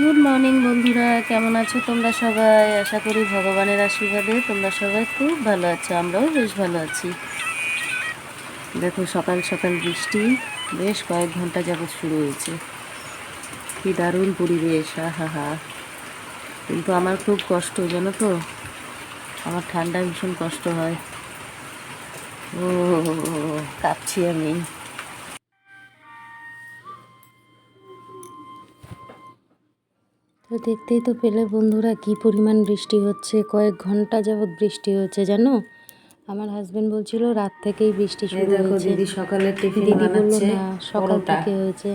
Good morning বন্ধুরা, কেমন আছো তোমরা সবাই? আশা করি ভগবানের আশীর্বাদে তোমরা সবাই খুব ভালো আছো। আমরাও বেশ ভালো আছি। দেখো, সকাল সকাল বৃষ্টি বেশ কয়েক ঘন্টা যাবৎ শুরু হয়েছে। কি দারুণ পরিবেশ, হা হা। কিন্তু আমার খুব কষ্ট, জানো তো, আমার ঠান্ডা ভীষণ কষ্ট হয়। ও, কাঁপছি আমি। তো দেখতেই তো পেলে বন্ধুরা, কি পরিমাণ বৃষ্টি হচ্ছে। কয়েক ঘন্টা যাবৎ বৃষ্টি হচ্ছে, জানো। আমার হাজবেন্ড বলছিল রাত থেকেই বৃষ্টি শুরু হয়েছে। দিদি সকালে টিফিন দিদি বলল বানাচ্ছে না, সকাল পরোটা। থেকে হয়েছে।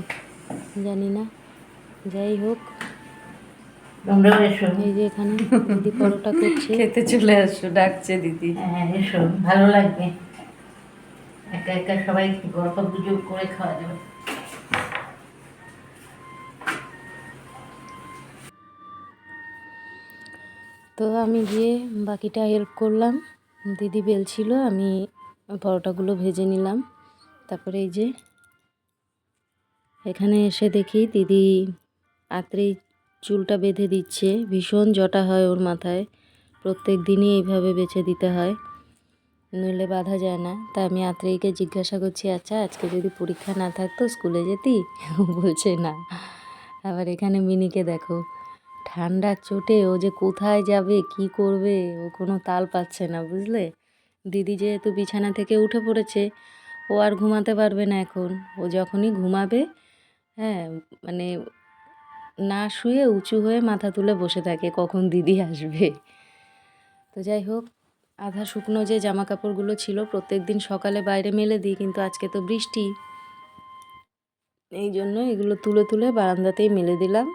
জানি না, যাই হোক। তোমরাও এসো, এই যে এখানে দিদি পরোটা করছে। খেতে চলে আসো, ডাকছে দিদি। হ্যাঁ এসো, ভালো লাগবে। একা একা সবাই গল্প গুজব করে খাওয়া যাবে। তো আমি গিয়ে বাকিটা হেল্প করলাম। দিদি বেলছিল, আমি পরোটাগুলো ভেজে নিলাম। তারপরে এই যে এখানে এসে দেখি দিদি আত্রেই চুলটা বেঁধে দিচ্ছে। ভীষণ জটা হয় ওর মাথায়, প্রত্যেক দিনই এইভাবে বেছে দিতে হয়, নইলে বাঁধা যায় না। তা আমি আত্রেইকে জিজ্ঞাসা করছি, আচ্ছা আজকে যদি পরীক্ষা না থাকতো স্কুলে যেতি? ও বলছে না। আবার এখানে মিনিকে দেখো, ঠান্ডার চোটে ও যে কোথায় যাবে কি করবে ও কোনো তাল পাচ্ছে না, বুঝলে। দিদি যেহেতু বিছানা থেকে উঠে পড়েছে, ও আর ঘুমাতে পারবে না এখন। ও যখনই ঘুমাবে, হ্যাঁ, মানে না শুয়ে উঁচু হয়ে মাথা তুলে বসে থাকে কখন দিদি আসবে। তো যাই হোক, আধা শুকনো যে জামা কাপড়গুলো ছিল প্রত্যেক দিন সকালে বাইরে মেলে দিই, কিন্তু আজকে তো বৃষ্টি, এই জন্য এগুলো তুলে তুলে বারান্দাতেই মেলে দিলাম।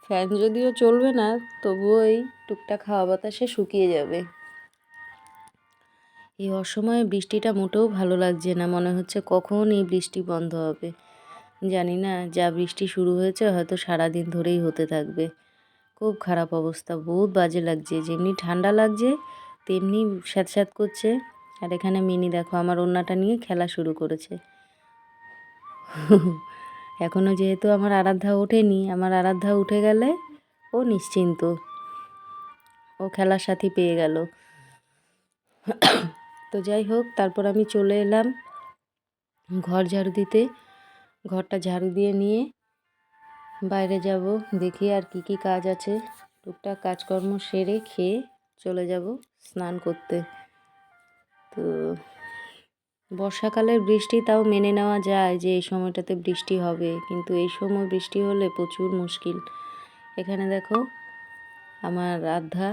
ফ্যান যদিও চলবে না, তবুও এই টুকটাক হাওয়া বাতাসে শুকিয়ে যাবে। এই অসময়ে বৃষ্টিটা মোটেও ভালো লাগছে না, মনে হচ্ছে কখন এই বৃষ্টি বন্ধ হবে। জানি না, যা বৃষ্টি শুরু হয়েছে হয়তো সারাদিন ধরেই হতে থাকবে। খুব খারাপ অবস্থা, বহুত বাজে লাগছে। যেমনি ঠান্ডা লাগছে তেমনি স্যাঁতস্যাঁত করছে। আর এখানে মিনি দেখো আমার ওড়নাটা নিয়ে খেলা শুরু করেছে। এখনও যেহেতু আমার আরাধ্যা ওঠেনি, আমার আরাধ্যা উঠে গেলে ও নিশ্চিন্ত, ও খেলার সাথী পেয়ে গেল। তো যাই হোক, তারপর আমি চলে এলাম ঘর ঝাড়ু দিতে। ঘরটা ঝাড়ু দিয়ে নিয়ে বাইরে যাব, দেখি আর কি কি কাজ আছে। টুকটাক কাজকর্ম সেরে খেয়ে চলে যাব স্নান করতে। তো বর্ষাকালের বৃষ্টি তাও মেনে নেওয়া যায় যে এই সময়টাতে বৃষ্টি হবে, কিন্তু এই সময় বৃষ্টি হলে প্রচুর মুশকিল। এখানে দেখো আমার রাধা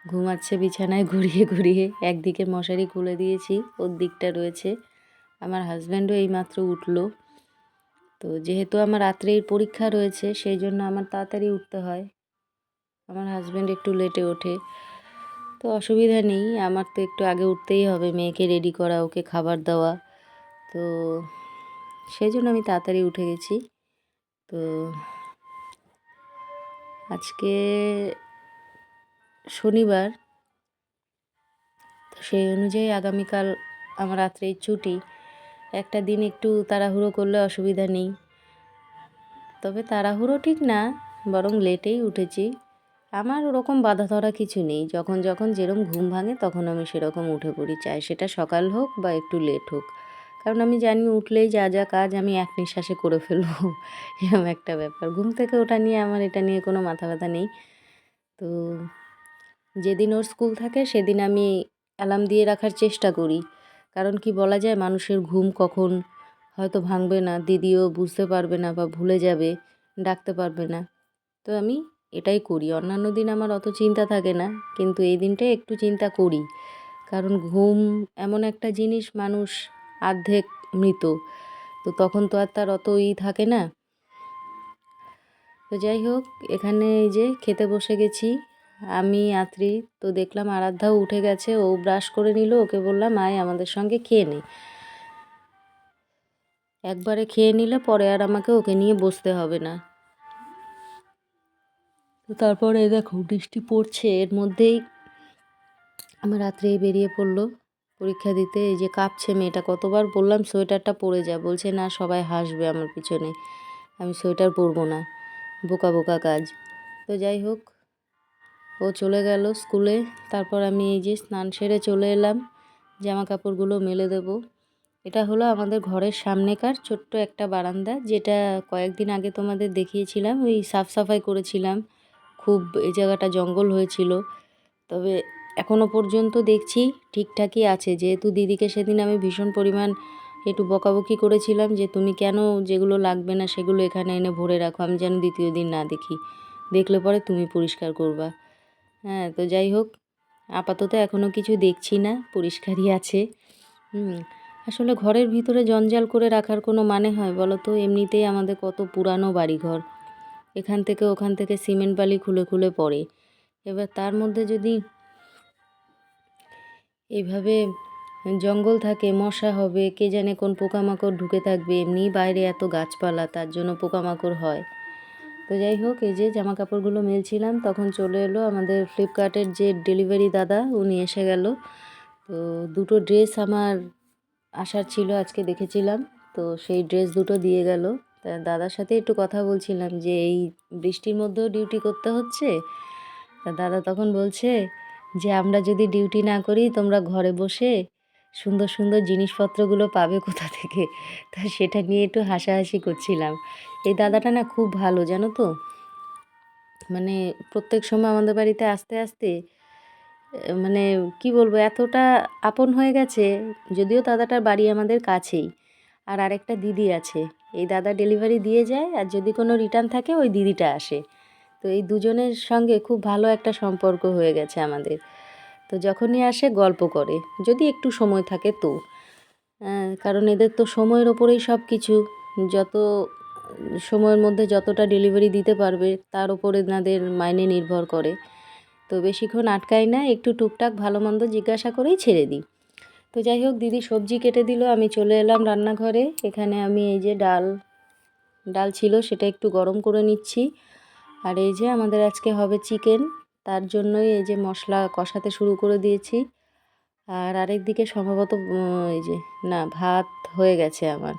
ঘুমাচ্ছে বিছানায় ঘুরিয়ে ঘুরিয়ে, একদিকে মশারি খুলে দিয়েছি, ওর দিকটা রয়েছে। আমার হাজব্যান্ডও এইমাত্র উঠলো। তো যেহেতু আমার রাত্রের পরীক্ষা রয়েছে, সেই জন্য আমার তাড়াতাড়ি উঠতে হয়। আমার হাজব্যান্ড একটু লেটে ওঠে, তো অসুবিধা নেই, আমার তো একটু আগে উঠতেই হবে, মেয়েকে রেডি করা, ওকে খাবার দেওয়া। তো সেই জন্য আমি তাড়াতাড়ি উঠে গেছি। তো আজকে শনিবার, তো সেই অনুযায়ী আগামীকাল আমার রাত্রেই ছুটি। একটা দিন একটু তাড়াহুড়ো করলে অসুবিধা নেই, তবে তাড়াহুড়ো ঠিক না, বরং লেটেই উঠেছি। আমার ওরকম বাঁধা ধরা কিছু নেই, যখন যখন যেরকম ঘুম ভাঙে তখন আমি সেরকম উঠে পড়ি, চাই সেটা সকাল হোক বা একটু লেট হোক। কারণ আমি জানি উঠলেই যা যা কাজ আমি এক নিঃশ্বাসে করে ফেলবো, এরকম একটা ব্যাপার। ঘুম থেকে ওঠা নিয়ে আমার এটা নিয়ে কোনো মাথা ব্যথা নেই। তো যেদিন ওর স্কুল থাকে সেদিন আমি অ্যালার্ম দিয়ে রাখার চেষ্টা করি, কারণ কি বলা যায়, মানুষের ঘুম কখন হয়তো ভাঙবে না, দিদিও বুঝতে পারবে না বা ভুলে যাবে, ডাকতে পারবে না। তো আমি এটাই করি। অন্যান্য দিন আমার অত চিন্তা থাকে না, কিন্তু এই দিনটাই একটু চিন্তা করি, কারণ ঘুম এমন একটা জিনিস, মানুষ অর্ধেক মৃত, তো তখন তো আর তার অত থাকে না। তো যাই হোক, এখানে এই যে খেতে বসে গেছি আমি আত্রি। তো দেখলাম আরাধ্যাও উঠে গেছে, ও ব্রাশ করে নিল, ওকে বললাম আয় আমাদের সঙ্গে খেয়ে নে। একবারে খেয়ে নিলে পরে আর আমাকে ওকে নিয়ে বসতে হবে না। তো তারপরে দেখো বৃষ্টি পড়ছে, এর মধ্যেই আমার রাত্রেই বেরিয়ে পড়লো পরীক্ষা দিতে। এই যে কাঁপছে মেয়েটা, কতবার বললাম সোয়েটারটা পরে যা, বলছে না সবাই হাসবে আমার পিছনে, আমি সোয়েটার পরবো না। বোকা বোকা কাজ। তো যাই হোক, ও চলে গেল স্কুলে। তারপর আমি এই যে স্নান সেরে চলে এলাম, জামা কাপড়গুলো মেলে দেবো। এটা হলো আমাদের ঘরের সামনেকার ছোট্ট একটা বারান্দা, যেটা কয়েকদিন আগে তোমাদের দেখিয়েছিলাম, ওই সাফ সাফাই করেছিলাম। খুব এই জায়গাটা জঙ্গল হয়েছিল, তবে এখনও পর্যন্ত দেখছি ঠিকঠাকই আছে। যেহেতু দিদিকে সেদিন আমি ভীষণ পরিমাণ একটু বকাবকি করেছিলাম যে তুমি কেন যেগুলো লাগবে না সেগুলো এখানে এনে ভরে রাখো, আমি যেন দ্বিতীয় দিন না দেখি, দেখলে পরে তুমি পরিষ্কার করবা। হ্যাঁ, তো যাই হোক, আপাতত এখনও কিছু দেখছি না, পরিষ্কারই আছে। আসলে ঘরের ভিতরে জঞ্জাল করে রাখার কোনো মানে হয় বলো তো? এমনিতেই আমাদের কত পুরানো বাড়িঘর, এখান থেকে ওখান থেকে সিমেন্ট বালি খুলে খুলে পড়ে। এবার তার মধ্যে যদি এইভাবে জঙ্গল থাকে, মশা হবে, কে জানে কোন পোকামাকড় ঢুকে থাকবে। এমনিই বাইরে এত গাছপালা, তার জন্য পোকামাকড় হয়। তো যাই হোক, এই যে জামা কাপড়গুলো মেলছিলাম, তখন চলে এলো আমাদের ফ্লিপকার্টের যে ডেলিভারি দাদা, উনি এসে গেল। তো দুটো ড্রেস আমার আসার ছিল, আজকে দেখেছিলাম, তো সেই ড্রেস দুটো দিয়ে গেল। তা দাদার সাথে একটু কথা বলছিলাম যে এই বৃষ্টির মধ্যেও ডিউটি করতে হচ্ছে। তা দাদা তখন বলছে যে আমরা যদি ডিউটি না করি তোমরা ঘরে বসে সুন্দর সুন্দর জিনিসপত্রগুলো পাবে কোথা থেকে। তা সেটা নিয়ে একটু হাসাহাসি করছিলাম। এই দাদাটা না খুব ভালো, জানো তো। মানে প্রত্যেক সময় আমাদের বাড়িতে আসতে আসতে মানে কি বলবো, এতটা আপন হয়ে গেছে। যদিও দাদাটার বাড়ি আমাদের কাছেই, আর আরেকটা দিদি আছে। এই দাদা ডেলিভারি দিয়ে যায়, আর যদি কোনো রিটার্ন থাকে ওই দিদিটা আসে। তো এই দুজনের সঙ্গে খুব ভালো একটা সম্পর্ক হয়ে গেছে আমাদের। তো যখনই আসে গল্প করে, যদি একটু সময় থাকে তো। কারণ এদের তো সময়ের ওপরেই সব কিছু। যত সময়ের মধ্যে যতটা ডেলিভারি দিতে পারবে তার ওপরে এনাদের মাইনে নির্ভর করে। তো বেশিক্ষণ আটকাই না, একটু টুকটাক ভালো মন্দ জিজ্ঞাসা করেই ছেড়ে দিই। তো যাই হোক, দিদি সবজি কেটে দিল, আমি চলে এলাম রান্নাঘরে। এখানে আমি এই যে ডাল ছিল সেটা একটু গরম করে নিচ্ছি। আর এই যে আমাদের আজকে হবে চিকেন, তার জন্যই এই যে মশলা কষাতে শুরু করে দিয়েছি। আর আরেক দিকে সম্ভবত এই যে না, ভাত হয়ে গেছে, আমার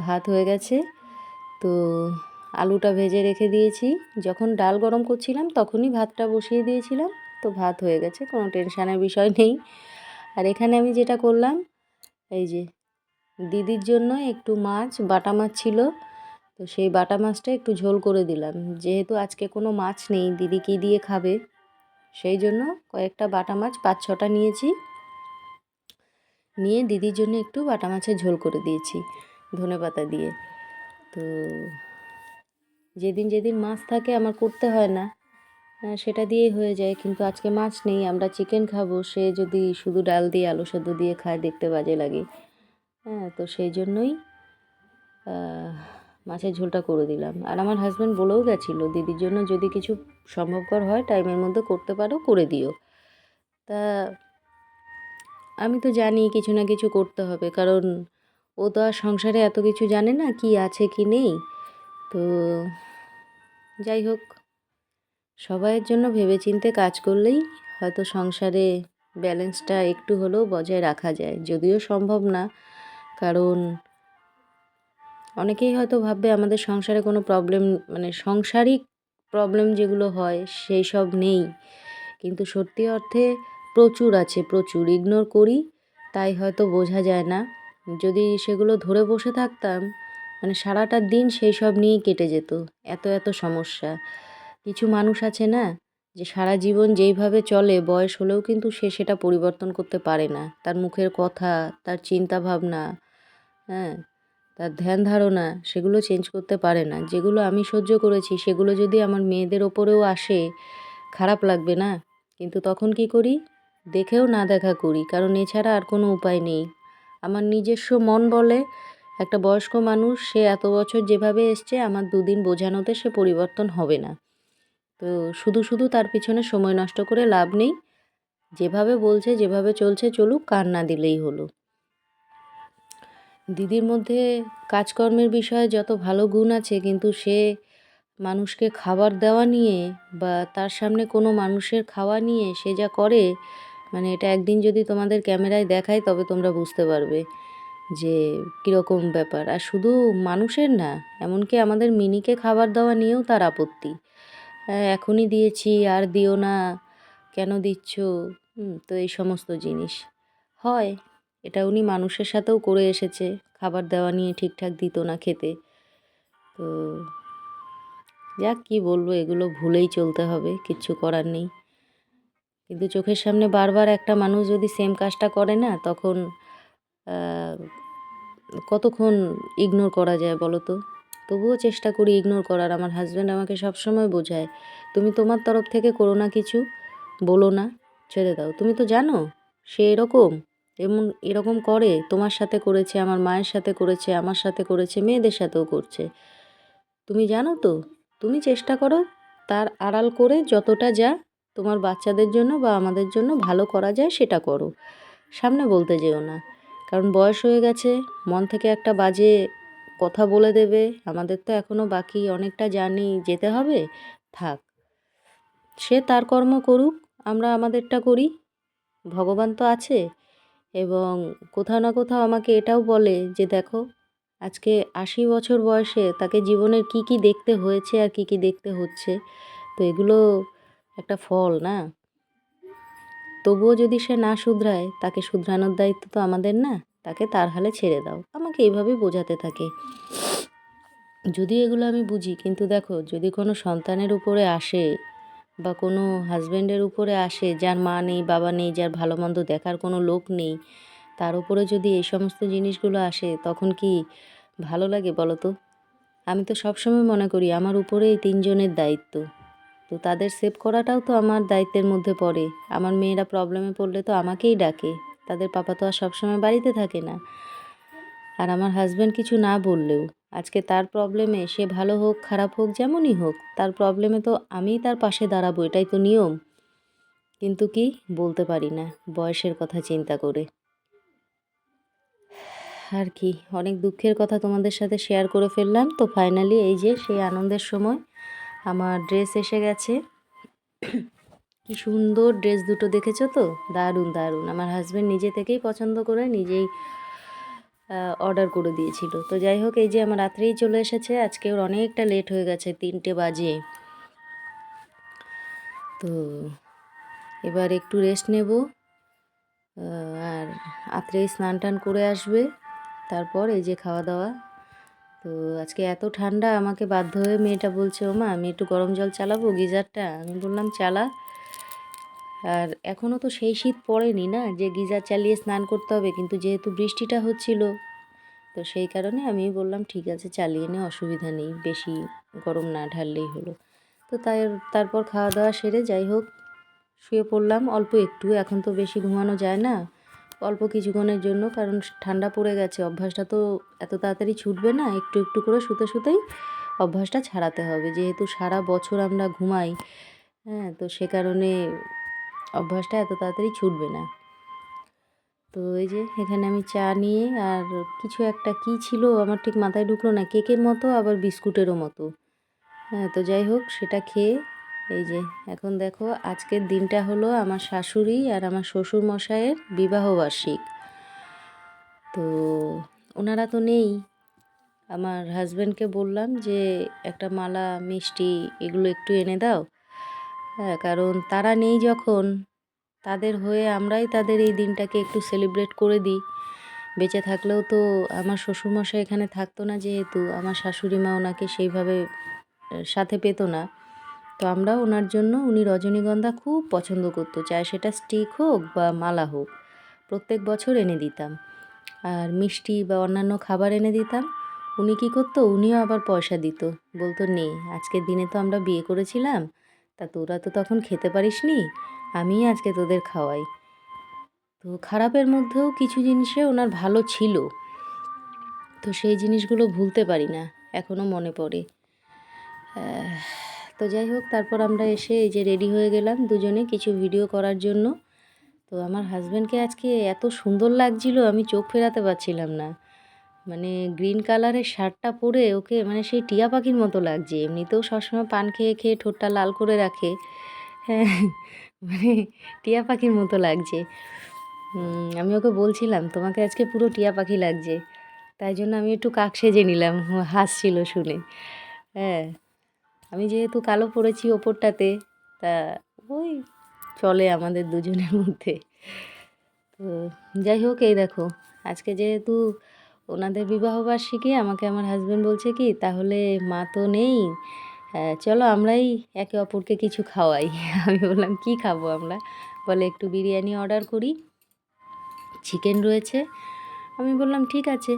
ভাত হয়ে গেছে। তো আলুটা ভেজে রেখে দিয়েছি, যখন ডাল গরম করছিলাম তখনই ভাতটা বসিয়ে দিয়েছিলাম। তো ভাত হয়ে গেছে, কোনো টেনশানের বিষয় নেই। আর এখানে আমি যেটা করলাম, এই যে দিদির জন্য একটু মাছ, বাটা মাছ ছিল, তো সেই বাটা মাছটা একটু ঝোল করে দিলাম। যেহেতু আজকে কোনো মাছ নেই, দিদি কী দিয়ে খাবে, সেই জন্য কয়েকটা বাটা মাছ 5-6টা নিয়েছি, নিয়ে দিদির জন্য একটু বাটা মাছের ঝোল করে দিয়েছি ধনেপাতা দিয়ে। তো যেদিন যেদিন মাছ থাকে আমার করতে হয় না, সেটা দিয়েই হয়ে যায়। কিন্তু আজকে মাছ নেই, আমরা চিকেন খাবো, সে যদি শুধু ডাল দিয়ে আলু সেদ্ধ দিয়ে খায় দেখতে বাজে লাগে। তো সেই জন্যই মাছের ঝোলটা করে দিলাম। আর আমার হাজব্যান্ড বলেও গেছিলো, দিদির জন্য যদি কিছু সম্ভবকর হয় টাইমের মধ্যে করতে পারো, করে দিও। তা আমি তো জানি কিছু না কিছু করতে হবে, কারণ ও তো আর সংসারে এত কিছু জানে না, কি আছে কি নেই। তো যাই হোক, সবাইয়ের জন্য ভেবেচিন্তে কাজ করলেই হয়তো সংসারে ব্যালেন্সটা একটু হলেও বজায় রাখা যায়, যদিও সম্ভব না। কারণ অনেকেই হয়তো ভাববে আমাদের সংসারে কোনো প্রবলেম, মানে সাংসারিক প্রবলেম যেগুলো হয় সেই সব নেই, কিন্তু সত্যি অর্থে প্রচুর আছে, প্রচুর। ইগনোর করি, তাই হয়তো বোঝা যায় না। যদি সেগুলো ধরে বসে থাকতাম, মানে সারাটা দিন সেই সব নিয়েই কেটে যেত, এত এত সমস্যা। কিছু মানুষ আছে না, যে সারা জীবন যেইভাবে চলে, বয়স হলেও কিন্তু সে সেটা পরিবর্তন করতে পারে না। তার মুখের কথা, তার চিন্তা ভাবনা, হ্যাঁ, তার ধ্যান ধারণা, সেগুলো চেঞ্জ করতে পারে না। যেগুলো আমি সহ্য করেছি সেগুলো যদি আমার মেয়েদের ওপরেও আসে, খারাপ লাগবে না? কিন্তু তখন কি করি? দেখেও না দেখা করি, কারণ এছাড়া আর কোনো উপায় নেই। আমার নিজস্ব মন বলে একটা বয়স্ক মানুষ, সে এত বছর যেভাবে এসছে, আমার দুদিন বোঝানোতে সে পরিবর্তন হবে না। তো শুধু শুধু তার পিছনে সময় নষ্ট করে লাভ নেই। যেভাবে বলছে, যেভাবে চলছে চলুক, কান না দিলেই হলো। দিদির মধ্যে কাজকর্মের বিষয়ে যত ভালো গুণ আছে, কিন্তু সে মানুষকে খাবার দেওয়া নিয়ে বা তার সামনে কোনো মানুষের খাওয়া নিয়ে সে যা করে, মানে এটা একদিন যদি তোমাদের ক্যামেরায় দেখায় তবে তোমরা বুঝতে পারবে। যে কীরকম ব্যাপার। আর শুধু মানুষের না, এমনকি আমাদের মিনিকে খাবার দেওয়া নিয়েও তার আপত্তি। এখনই দিয়েছি, আর দিও না, কেন দিচ্ছ? তো এই সমস্ত জিনিস হয়। এটা উনি মানুষের সাথেও করে এসেছে, খাবার দেওয়া নিয়ে ঠিকঠাক দিত না খেতে। তো যাক, কী বলবো, এগুলো ভুলেই চলতে হবে, কিচ্ছু করার নেই। কিন্তু চোখের সামনে বারবার একটা মানুষ যদি সেম কাজটা করে না, তখন কতক্ষণ ইগনোর করা যায় বলো তো? তবুও চেষ্টা করি ইগনোর করার। আমার হাজব্যান্ড আমাকে সবসময় বোঝায়, তুমি তোমার তরফ থেকে করো না কিছু, বলো না, ছেড়ে দাও। তুমি তো জানো সে এরকম করে, তোমার সাথে করেছে, আমার মায়ের সাথে করেছে, আমার সাথে করেছে, মেয়েদের সাথেও করছে। তুমি জানো তো, তুমি চেষ্টা করো তার আড়াল করে যতটা যা তোমার বাচ্চাদের জন্য বা আমাদের জন্য ভালো করা যায় সেটা করো, সামনে বলতে যেও না। কারণ বয়স হয়ে গেছে, মন থেকে একটা বাজে কথা বলে দেবে। আমাদের তো এখনও বাকি অনেকটা জার্নি যেতে হবে, থাক, সে তার কর্ম করুক, আমরা আমাদেরটা করি। ভগবান তো আছে। এবং কোথাও না কোথাও আমাকে এটাও বলে যে দেখো, আজকে ৮০ বছর বয়সে তাকে জীবনের কি কি দেখতে হয়েছে আর কি কি দেখতে হচ্ছে, তো এগুলো একটা ফল না। তবুও যদি সে না শুধরায়, তাকে শুধরানোর দায়িত্ব তো আমাদের না, তাকে তার হালে ছেড়ে দাও, আমাকে এইভাবেই বোঝাতে থাকে। যদিও এগুলো আমি বুঝি, কিন্তু দেখো, যদি কোনো সন্তানের উপরে আসে বা কোনো হাজব্যান্ডের উপরে আসে, যার মা নেই, বাবা নেই, যার ভালো মন্দ দেখার কোনো লোক নেই, তার উপরে যদি এই সমস্ত জিনিসগুলো আসে, তখন কি ভালো লাগে বলো তো? আমি তো সবসময় মনে করি আমার উপরে এই ৩ জনের দায়িত্ব, তো তাদের সেভ করাটাও তো আমার দায়িত্বের মধ্যে পড়ে। আমার মেয়েরা প্রবলেমে পড়লে তো আমাকেই ডাকে, তাদের পাপা তো আর সবসময় বাড়িতে থাকে না। আর আমার হাজব্যান্ড কিছু না বললেও, আজকে তার প্রবলেমে, সে ভালো হোক খারাপ হোক যেমনই হোক, তার প্রবলেমে তো আমিই তার পাশে দাঁড়াবো, এটাই তো নিয়ম। কিন্তু কি বলতে পারি না, বয়সের কথা চিন্তা করে। আর কি, অনেক দুঃখের কথা তোমাদের সাথে শেয়ার করে ফেললাম। তো ফাইনালি এই যে সেই আনন্দের সময় আমার ড্রেস এসে গেছে। কি সুন্দর ড্রেস দুটো, দেখেছো তো? দারুণ দারুণ। আমার হাজব্যান্ড নিজে থেকেই পছন্দ করে নিজেই অর্ডার করে দিয়েছিল। তো যাই হোক, এই যে আমার রাত্রেই চলে এসেছে। আজকে ওর অনেকটা লেট হয়ে গেছে, 3টে বাজে। তো এবার একটু রেস্ট নেব, আর রাত্রেই স্নান টান করে আসবে, তারপর এই যে খাওয়া দাওয়া। তো আজকে এত ঠান্ডা, আমাকে বাধ্য হয়ে মেয়েটা বলছে, ওমা আমি একটু গরম জল চালাবো গিজারটা। আমি বললাম চালা। আর এখনও তো সেই শীত পড়েনি না যে গিজার চালিয়ে স্নান করতে হবে, কিন্তু যেহেতু বৃষ্টিটা হচ্ছিল, তো সেই কারণে আমি বললাম ঠিক আছে চালিয়ে নে, অসুবিধা নেই, বেশি গরম না ঢাললেই হলো। তো তারপর খাওয়া দাওয়া সেরে যাই হোক শুয়ে পড়লাম অল্প একটু। এখন তো বেশি ঘুমানো যায় না, অল্প কিছুক্ষণের জন্য, কারণ ঠান্ডা পড়ে গেছে, অভ্যাসটা তো এত তাড়াতাড়ি ছুটবে না, একটু একটু করে শুতে শুতেই অভ্যাসটা ছাড়াতে হবে। যেহেতু সারা বছর আমরা ঘুমাই, হ্যাঁ, তো সে কারণে অভ্যাসটা এত তাড়াতাড়ি ছুটবে না। তো এই যে এখানে আমি চা নিয়ে, আর কিছু একটা কী ছিল আমার ঠিক মাথায় ঢুকলো না, কেকের মতো আবার বিস্কুটেরও মতো, হ্যাঁ। তো যাই হোক সেটা খেয়ে এই যে এখন দেখো, আজকের দিনটা হলো আমার শাশুড়ি আর আমার শ্বশুর মশাইয়ের বিবাহবার্ষিক। তো ওনারা তো নেই। আমার হাজব্যান্ডকে বললাম যে একটা মালা, মিষ্টি এগুলো একটু এনে দাও, হ্যাঁ, কারণ তারা নেই যখন, তাদের হয়ে আমরাই তাদের এই দিনটাকে একটু সেলিব্রেট করে দিই। বেঁচে থাকলেও তো আমার শ্বশুরমশাই এখানে থাকতো না, যেহেতু আমার শাশুড়ি মা ওনাকে সেইভাবে সাথে পেতো না। তো আমরা ওনার জন্য, উনি রজনীগন্ধা খুব পছন্দ করতো, চাই সেটা স্টিক হোক বা মালা হোক, প্রত্যেক বছর এনে দিতাম। আর মিষ্টি বা অন্যান্য খাবার এনে দিতাম। উনি কী করতো, উনিও আবার পয়সা দিত, বলতো নে, আজকের দিনে তো আমরা বিয়ে করেছিলাম, তা তোরা তো তখন খেতে পারিসনি, আমিই আজকে তোদের খাওয়াই। তো খারাপের মধ্যেও কিছু জিনিসে ওনার ভালো ছিল, তো সেই জিনিসগুলো ভুলতে পারি না, এখনও মনে পড়ে। তো যাই হোক, তারপর আমরা এসে এই যে রেডি হয়ে গেলাম দুজনে কিছু ভিডিও করার জন্য। তো আমার হাজব্যান্ডকে আজকে এত সুন্দর লাগছিল, আমি চোখ ফেরাতে পারছিলাম না। মানে গ্রিন কালারের শার্টটা পরে ওকে মানে সেই টিয়া পাখির মতো লাগছে। এমনিতেও সবসময় পান খেয়ে খেয়ে ঠোঁটটা লাল করে রাখে, হ্যাঁ, মানে টিয়া পাখির মতো লাগছে। আমি ওকে বলছিলাম তোমাকে আজকে পুরো টিয়া পাখি লাগছে, তাই জন্য আমি একটু কাক সেজে নিলাম। ও হাসছিল শুনে। হ্যাঁ, আমি যেহেতু কালো পরেছি ওপরটাতে, তা ওই চলে আমাদের দুজনের মধ্যে। তো যাই হোক, এই দেখো আজকে যেহেতু ওনাদের বিবাহবার্ষিকী, আমাকে আমার হাজব্যান্ড বলছে কি তাহলে মা তো নেই, চলো আমরাই একে অপরকে কিছু খাওয়াই। আমি বললাম কি খাবো আমরা? বলে একটু বিরিয়ানি অর্ডার করি, চিকেন রয়েছে। আমি বললাম ঠিক আছে।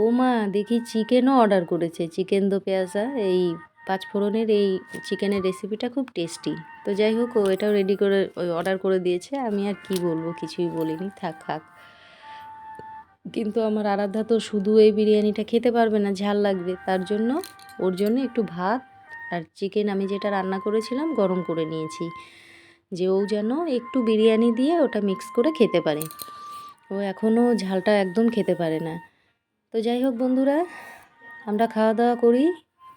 ও মা, দেখি চিকেনও অর্ডার করেছে, চিকেন দো পেঁয়াজা, এই পাঁচফোড়নের এই চিকেনের রেসিপিটা খুব টেস্টি। তো যাই হোক, ও এটাও রেডি করে অর্ডার করে দিয়েছে। আমি আর কি বলবো, কিছুই বলিনি, থাক খাক। কিন্তু আমার আরাধ্যা তো শুধু এই বিরিয়ানিটা খেতে পারবে না, ঝাল লাগবে, তার জন্য ওর জন্য একটু ভাত আর চিকেন আমি যেটা রান্না করেছিলাম গরম করে নিয়েছি, যে ও যেন একটু বিরিয়ানি দিয়ে ওটা মিক্স করে খেতে পারে। ও এখনও ঝালটা একদম খেতে পারে না। তো যাই হোক বন্ধুরা, আমরা খাওয়া দাওয়া করি।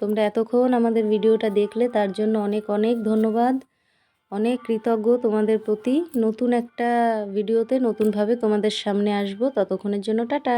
তোমরা এতক্ষণ আমাদের ভিডিওটা দেখলে তার জন্য অনেক অনেক ধন্যবাদ, অনেক কৃতজ্ঞ তোমাদের প্রতি। নতুন একটা ভিডিওতে নতুনভাবে তোমাদের সামনে আসবো, ততক্ষণের জন্য টাটা।